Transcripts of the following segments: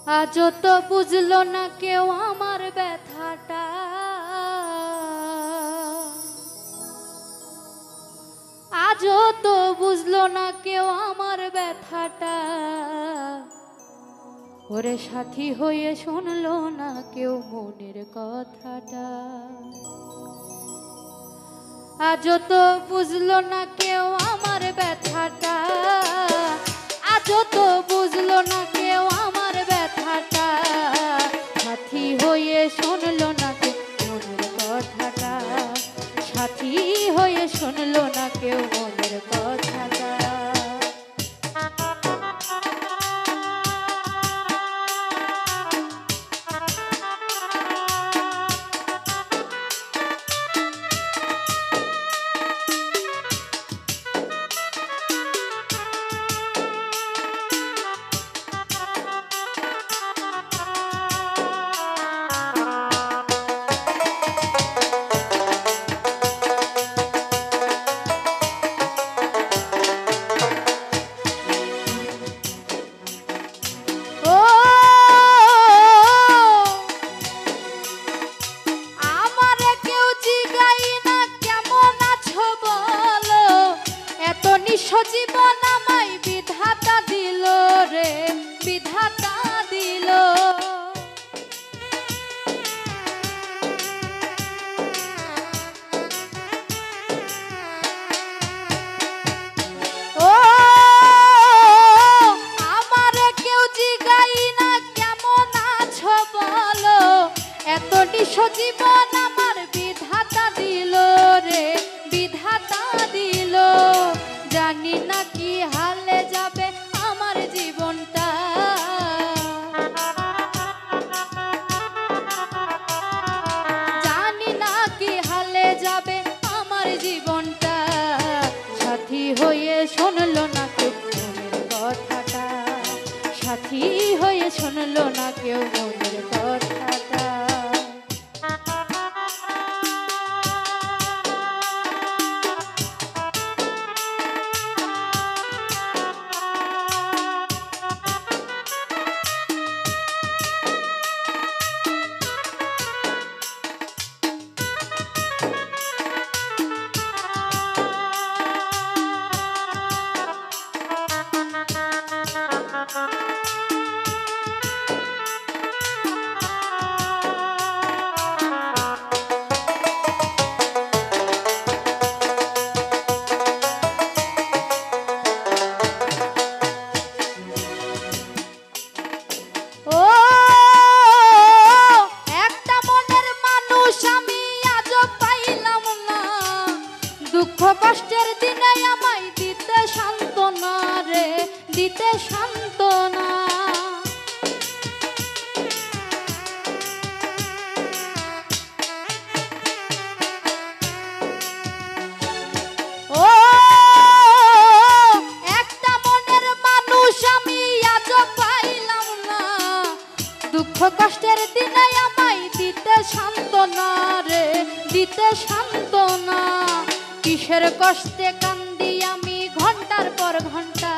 আজও তো বুঝলো না কেউ আমার ব্যথাটা, আজও তো বুঝলো না কেউ আমার ব্যথাটা। ওরে সাথী হয়ে শুনলো না কেউ মনের কথাটা। আজও তো বুঝলো না কেউ আমার ব্যথাটা, আজও তো বুঝলো না কেউ আমার ব্যথাটা। সাথী হয়ে শুনলো না কেউ মনের কথাটা, সাথী হয়ে শুনলো না কেউ মনের কথাটা। জীবন আমায় বিধাতা দিল রে, বিধাতা দিল। ও আমার কেউ জিগাই না কেমন আছো বলো, এত নিঃস্ব জীবন আমার বিধাতা দিল রে, বিধাতা দিল। জানি না কি হালে যাবে আমার জীবনটা, জানি না কি হালে যাবে আমার জীবনটা। সাথী হয়ে শুনলো না কেউ মনের কথাটা, সাথী হয়ে শুনলো না কেউ মনের কথাটা। কষ্টের দিনে আমায় দিতে সান্ত্বনা রে, দিতে সান্ত্বনা। ও একটা মনের মানুষ আমি আজ পাইলাম না, দুঃখ কষ্টের দিনে আমায় দিতে সান্ত্বনা রে, দিতে সান্ত্বনা। কিসের কষ্টে কান্দি আমি ঘন্টার পর ঘন্টা,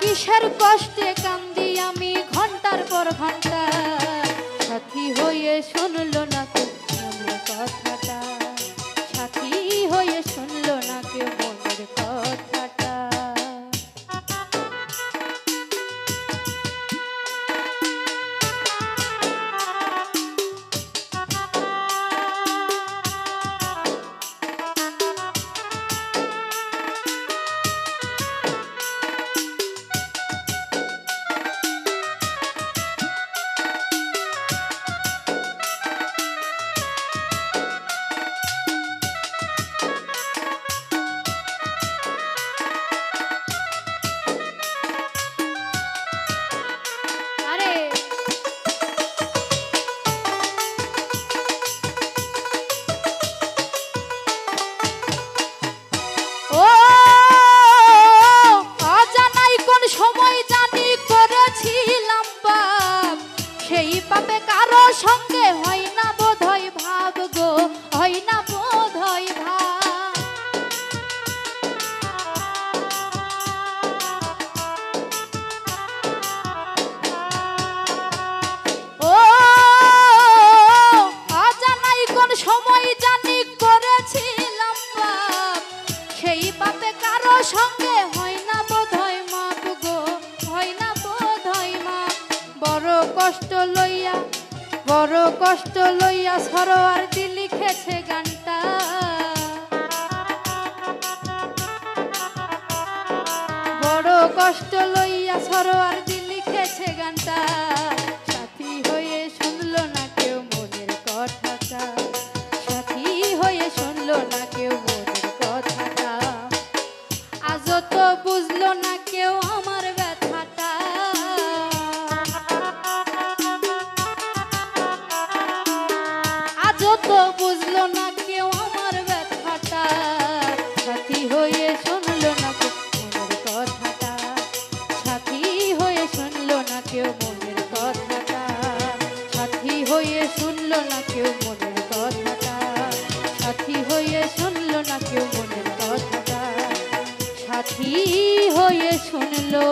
কিসের কষ্টে কান্দি আমি ঘন্টার পর ঘন্টা। সাথী হয়ে শুনলো না কেউ মনের কথাটা, সাথী হয়ে শুনলো না কেউ মনের কথাটা। সঙ্গে হয় না বোধহয় ভাব গো, হয় না বোধহয় ভাব। সঙ্গে হয় না বোধহয় মাপ গো, হয় না বোধহয় মাপ। বড় কষ্ট লইয়া সরোয়ার্দী লিখেছে গানটা। বড় কষ্ট লইয়া সরোয়ার্দী লিখেছে গানটা। সাথী হয়ে শুনলো না কেউ মনের কথাটা, সাথী হয়ে শুনলো না কেউ মনের কথাটা। আজও তো বুঝলো না কেউ আমার ব্যথাটা, আজও তো বুঝলো না কেউ আমার ব্যথাটা। সাথী হয়ে শুনলো না কেউ মনের কথাটা, সাথী হয়ে শুনলো না কেউ মনের কথাটা, সাথী হয়ে শুনলো না কেউ মনের কথাটা, সাথী হয়ে শুনলো না কেউ মনের কথাটা, সাথী হয়ে শুনলো